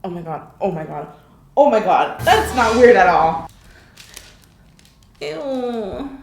Oh my god. Oh my god. Oh my god. That's not weird at all. Ew.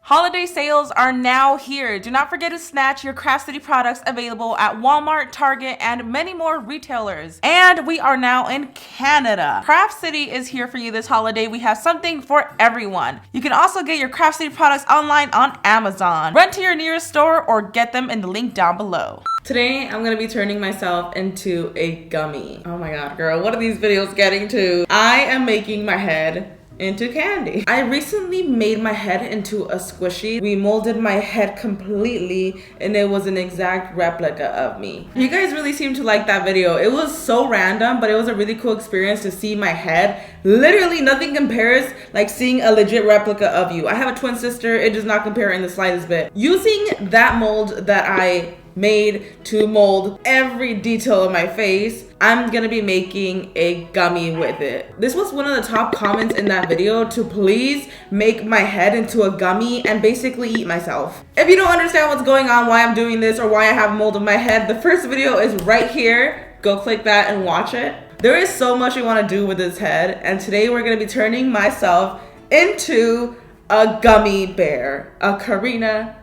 Holiday sales are now here. Do not forget to snatch your Craft City products available at Walmart, Target, and many more retailers. And we are now in Canada. Craft City is here for you this holiday. We have something for everyone. You can also get your Craft City products online on Amazon. Run to your nearest store or get them in the link down below. Today, I'm gonna be turning myself into a gummy. Oh my god, girl, what are these videos getting to? I am making my head into candy. I recently made my head into a squishy. We molded my head completely and it was an exact replica of me. You guys really seem to like that video. It was so random, but it was a really cool experience to see my head. Literally nothing compares like seeing a legit replica of you. I have a twin sister. It does not compare in the slightest bit. Using that mold that I made to mold every detail of my face, I'm gonna be making a gummy with it. This was one of the top comments in that video, to please make my head into a gummy and basically eat myself. If you don't understand what's going on, why I'm doing this, or why I have mold of my head, the first video is right here. Go click that and watch it. There is so much we want to do with this head, and today we're gonna be turning myself into a gummy bear, a Karina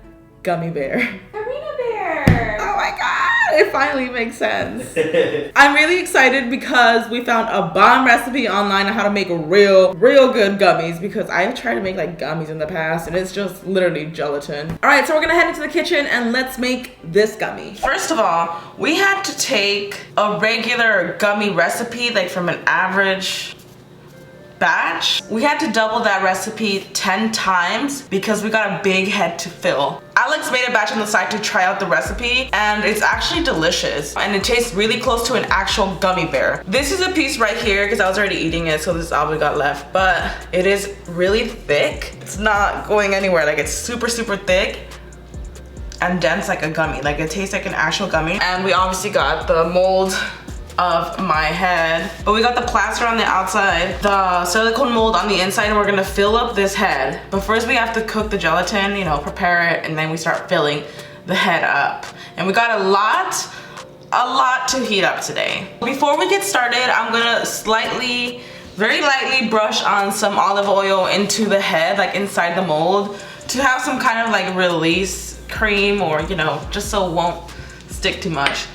gummy bear. It finally makes sense. I'm really excited because we found a bomb recipe online on how to make real good gummies, because I've tried to make like gummies in the past and it's just literally gelatin. All right, so we're gonna head into the kitchen and let's make this gummy. First of all, we had to take a regular gummy recipe, like from an average batch. We had to double that recipe 10 times because we got a big head to fill. Alex made a batch on the side to try out the recipe, and it's actually delicious and it tastes really close to an actual gummy bear. This is a piece right here because I was already eating it, so this is all we got left, but it is really thick. It's not going anywhere. Like, it's super thick and dense like a gummy. Like, it tastes like an actual gummy. And we obviously got the mold of my head, but we got the plaster on the outside, the silicone mold on the inside, and we're gonna fill up this head. But first we have to cook the gelatin, you know, prepare it, and then we start filling the head up. And we got a lot to heat up today. Before we get started, I'm gonna very lightly brush on some olive oil into the head, like inside the mold, to have some kind of like release cream, or, you know, just so it won't stick too much.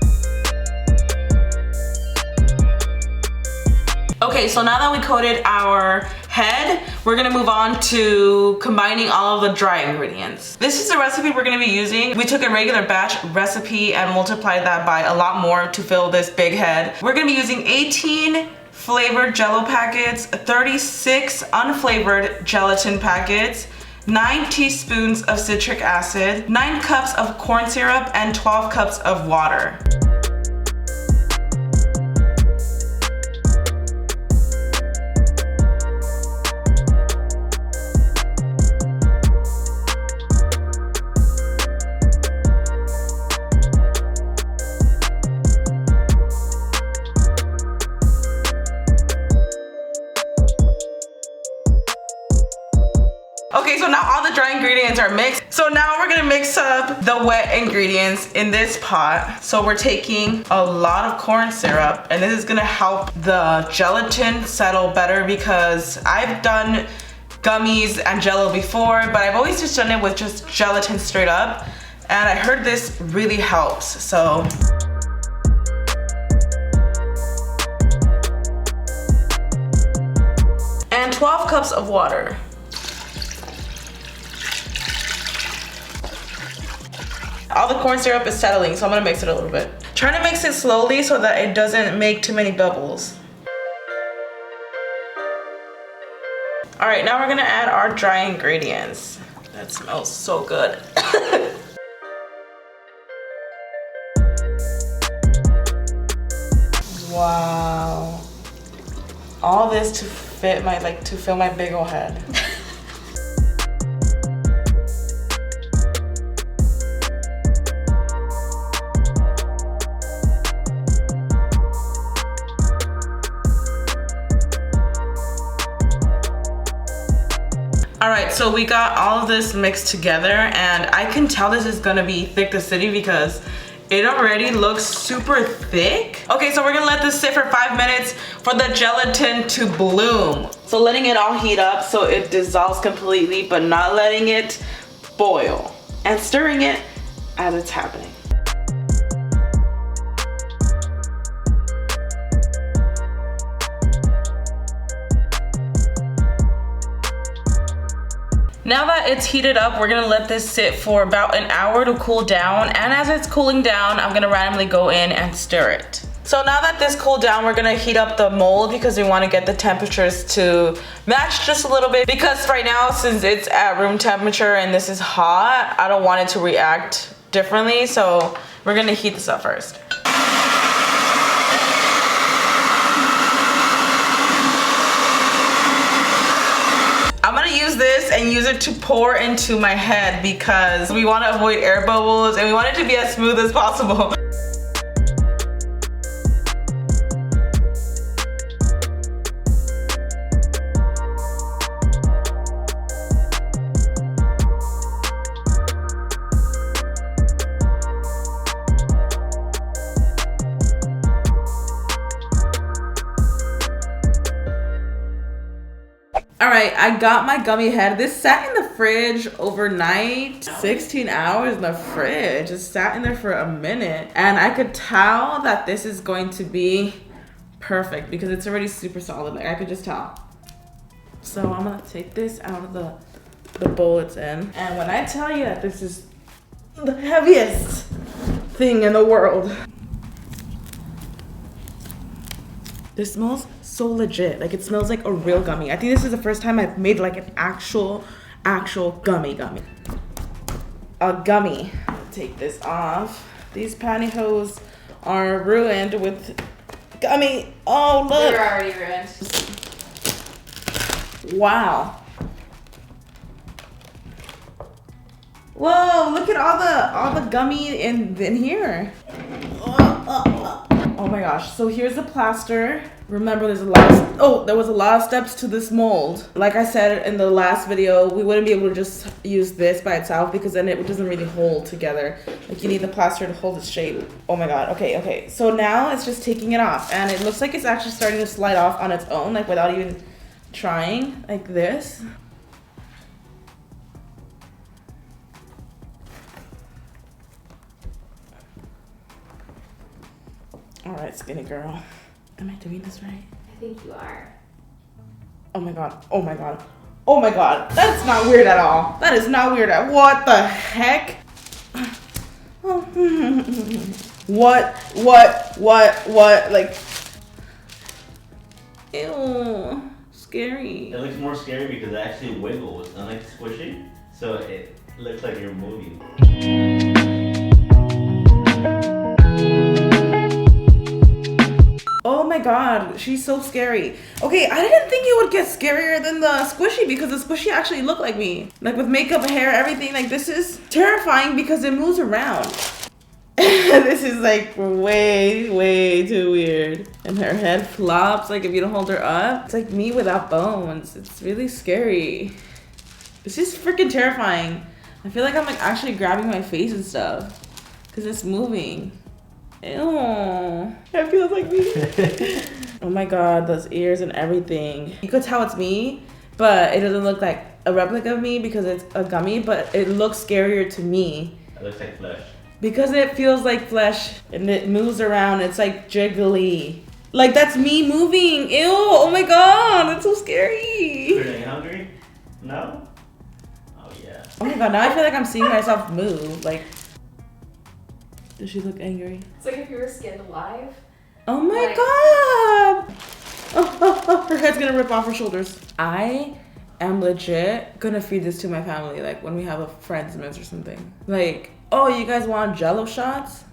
Okay, so now that we coated our head, we're gonna move on to combining all of the dry ingredients. This is the recipe we're gonna be using. We took a regular batch recipe and multiplied that by a lot more to fill this big head. We're gonna be using 18 flavored Jell-O packets, 36 unflavored gelatin packets, 9 teaspoons of citric acid, 9 cups of corn syrup, and 12 cups of water. Okay, so now all the dry ingredients are mixed. So now we're gonna mix up the wet ingredients in this pot. So we're taking a lot of corn syrup, and this is gonna help the gelatin settle better, because I've done gummies and Jell-O before, but I've always just done it with just gelatin straight up. And I heard this really helps, so. And 12 cups of water. All the corn syrup is settling, so I'm gonna mix it a little bit. Try to mix it slowly so that it doesn't make too many bubbles. All right, now we're gonna add our dry ingredients. That smells so good. Wow. All this to fit my, to fill my big ol' head. All right, so we got all of this mixed together, and I can tell this is gonna be thick to city because it already looks super thick. Okay, so we're gonna let this sit for 5 minutes for the gelatin to bloom. So letting it all heat up so it dissolves completely, but not letting it boil. And stirring it as it's happening. Now that it's heated up, we're gonna let this sit for about an hour to cool down. And as it's cooling down, I'm gonna randomly go in and stir it. So now that this cooled down, we're gonna heat up the mold because we wanna get the temperatures to match just a little bit. Because right now, since it's at room temperature and this is hot, I don't want it to react differently. So we're gonna heat this up first. I'm gonna use this and use it to pour into my head because we want to avoid air bubbles and we want it to be as smooth as possible. All right, I got my gummy head. This sat in the fridge overnight, 16 hours in the fridge. It sat in there for a minute. And I could tell that this is going to be perfect because it's already super solid. Like I could just tell. So I'm gonna take this out of the bowl it's in. And when I tell you that this is the heaviest thing in the world. This smells so legit. Like it smells like a real gummy. I think this is the first time I've made like an actual gummy. A gummy. Take this off. These pantyhose are ruined with gummy. Oh look. They're already ruined. Wow. Whoa, look at all the gummy in here. Oh my gosh, so here's the plaster. Remember there was a lot of steps to this mold. Like I said in the last video, we wouldn't be able to just use this by itself because then it doesn't really hold together. Like you need the plaster to hold its shape. Oh my god, okay. So now it's just taking it off and it looks like it's actually starting to slide off on its own, like without even trying, like this. All right, skinny girl. Am I doing this right? I think you are. Oh my god. Oh my god. Oh my god. That's not weird at all. That is not weird at all. What the heck? What? Like, ew. Scary. It looks more scary because it actually wiggles, unlike squishy. So it looks like you're moving. Oh my god, she's so scary. Okay, I didn't think it would get scarier than the squishy because the squishy actually looked like me. Like with makeup, hair, everything. Like this is terrifying because it moves around. This is like way too weird. And her head flops like if you don't hold her up. It's like me without bones. It's really scary. It's just freaking terrifying. I feel like I'm like actually grabbing my face and stuff because it's moving. Ew. It feels like me. Oh my god, those ears and everything. You could tell it's me, but it doesn't look like a replica of me because it's a gummy, but it looks scarier to me. It looks like flesh. Because it feels like flesh and it moves around. It's like jiggly. Like that's me moving. Ew, oh my god, that's so scary. Are you hungry? No? Oh yeah. Oh my god, now I feel like I'm seeing myself move. Like, does she look angry? It's like if you were skinned alive. Oh my god! Oh, her head's gonna rip off her shoulders. I am legit gonna feed this to my family, like when we have a Friendsmas or something. Like, oh, you guys want Jello shots?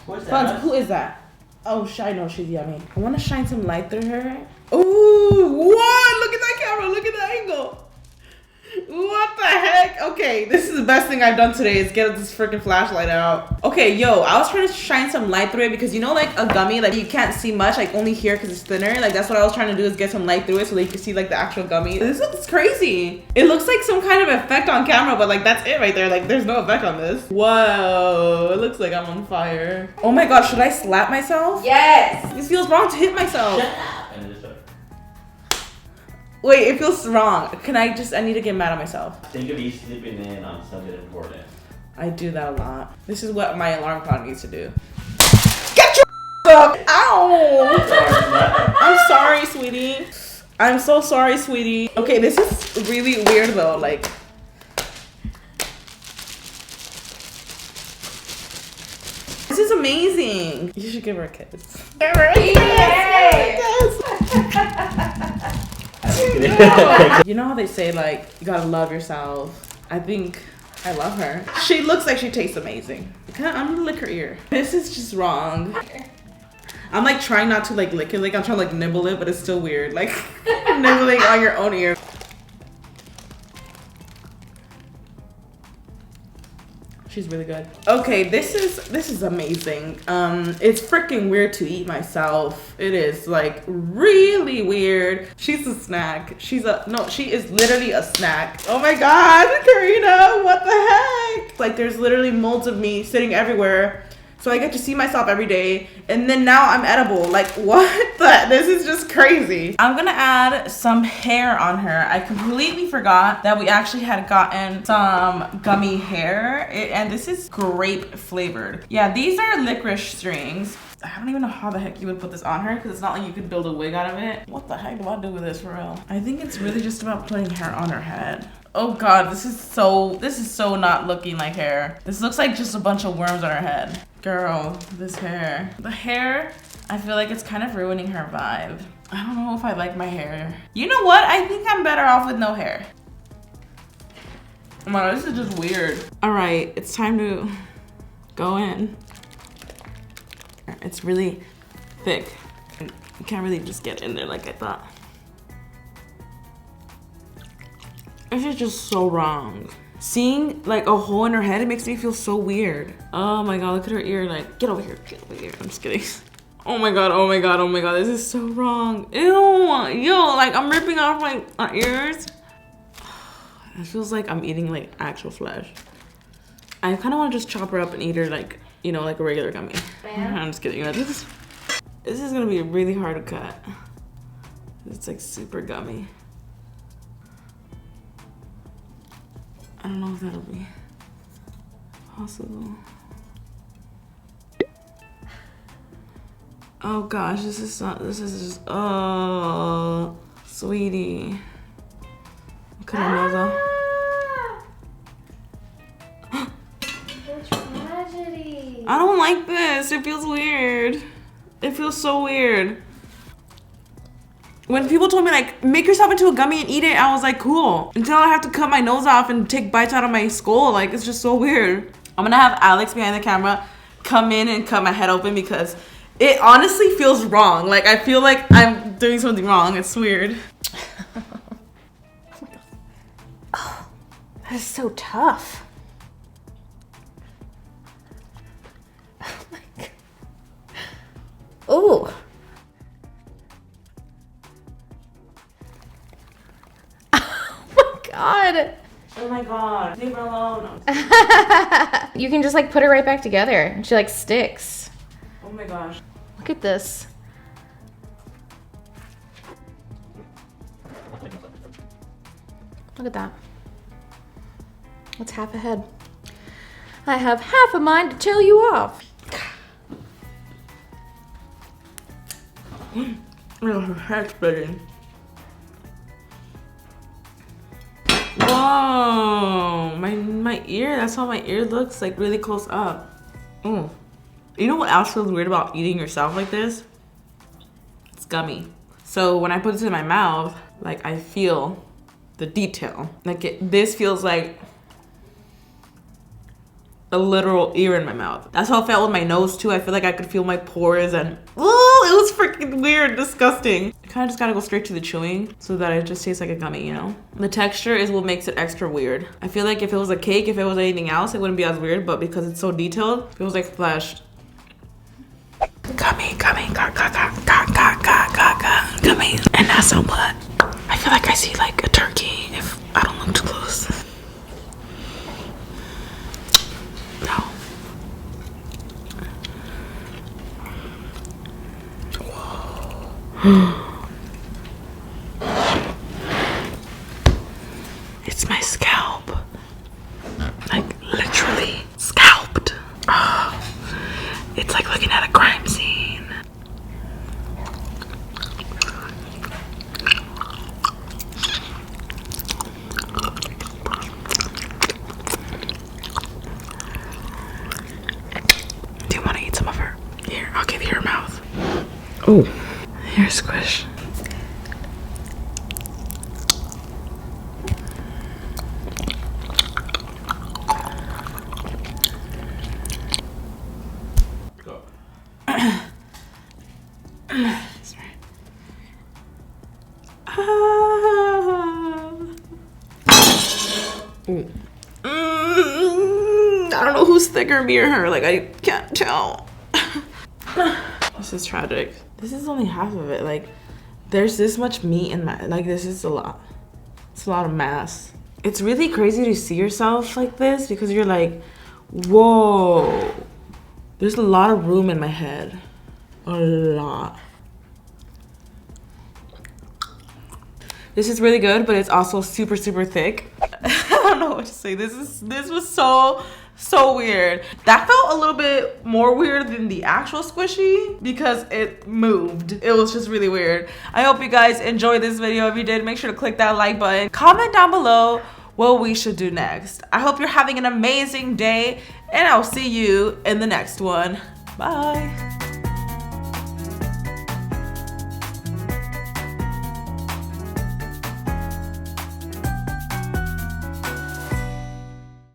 What's that? Who is that? Oh, I know she's yummy. I want to shine some light through her. Ooh, what? Look at that camera. Look at that angle. What the heck? Okay, this is the best thing I've done today is get this freaking flashlight out. Okay, yo, I was trying to shine some light through it because you know like a gummy, like you can't see much, like only here because it's thinner. Like that's what I was trying to do is get some light through it so that you can see like the actual gummy. This looks crazy. It looks like some kind of effect on camera, but like that's it right there. Like there's no effect on this. Whoa, it looks like I'm on fire. Oh my god, should I slap myself? Yes. This feels wrong to hit myself. Shut up. And just Wait, it feels wrong. I need to get mad at myself. think of you sleeping in on something important. I do that a lot. This is what my alarm clock needs to do. Get your up! Ow! I'm sorry, sweetie. I'm so sorry, sweetie. Okay, this is really weird though. Like, this is amazing. You should give her a kiss. Give her a kiss. You know how they say like you gotta love yourself? I think I love her. She looks like she tastes amazing. I'm gonna lick her ear. This is just wrong. I'm like trying not to like lick it. Like I'm trying to like nibble it, but it's still weird. Like nibbling on your own ear. She's really good. Okay, this is amazing. It's freaking weird to eat myself. It is like really weird. She's a snack. She is literally a snack. Oh my god, Karina, what the heck? Like there's literally molds of me sitting everywhere. So I get to see myself every day, and then now I'm edible. Like what this is just crazy. I'm gonna add some hair on her. I completely forgot that we actually had gotten some gummy hair, and this is grape flavored. Yeah, these are licorice strings. I don't even know how the heck you would put this on her because it's not like you could build a wig out of it. What the heck do I do with this for real? I think it's really just about putting hair on her head. Oh god, this is so not looking like hair. This looks like just a bunch of worms on her head. Girl, this hair. The hair, I feel like it's kind of ruining her vibe. I don't know if I like my hair. You know what? I think I'm better off with no hair. Oh my god, this is just weird. All right, it's time to go in. It's really thick. You can't really just get in there like I thought. This is just so wrong. Seeing like a hole in her head, it makes me feel so weird. Oh my god, look at her ear. Like, get over here, get over here. I'm just kidding. Oh my god, oh my god, oh my god. This is so wrong. Ew, yo, like I'm ripping off my ears. It feels like I'm eating like actual flesh. I kind of want to just chop her up and eat her like, you know, like a regular gummy. I'm just kidding. This is gonna be really hard to cut. It's like super gummy. I don't know if that'll be possible. Oh gosh, this is just, oh, sweetie. Cut her nose off. Tragedy. I don't like this. It feels weird. It feels so weird. When people told me like, make yourself into a gummy and eat it, I was like, cool. Until I have to cut my nose off and take bites out of my skull. Like, it's just so weird. I'm gonna have Alex behind the camera come in and cut my head open because it honestly feels wrong. Like, I feel like I'm doing something wrong. It's weird. Oh my god. Oh, that is so tough. Oh my god. Ooh. God. Oh my god, leave her alone. You can just like put it right back together and she like sticks. Oh my gosh. Look at this. Look at that. That's half a head. I have half a mind to tell you off. Oh, her head's splitting. Whoa, my ear, that's how my ear looks, like really close up. You know what else feels weird about eating yourself like this? It's gummy. So when I put this in my mouth, like I feel the detail. Like this feels like a literal ear in my mouth. That's how I felt with my nose too. I feel like I could feel my pores and it was freaking weird, disgusting. I kind of just gotta go straight to the chewing so that it just tastes like a gummy, you know? The texture is what makes it extra weird. I feel like if it was a cake, if it was anything else, it wouldn't be as weird, but because it's so detailed, it feels like flesh. Gummy, gummy, gummy. And now some blood. I feel like I see like a turkey if I don't look too close. No. It's my scalp. Like literally scalped. Oh, it's like looking at a crime scene. Do you want to eat some of her? Here, I'll give you her mouth. Oh, here, squish. Sorry. I don't know who's thicker, me or her. Like, I can't tell. This is tragic. This is only half of it. Like, there's this much meat in my, like, this is a lot. It's a lot of mass. It's really crazy to see yourself like this because you're like, whoa. There's a lot of room in my head. A lot. This is really good, but it's also super, super thick. I don't know what to say. This was so weird. That felt a little bit more weird than the actual squishy because it moved. It was just really weird. I hope you guys enjoyed this video. If you did, make sure to click that like button. Comment down below what we should do next. I hope you're having an amazing day and I'll see you in the next one. Bye.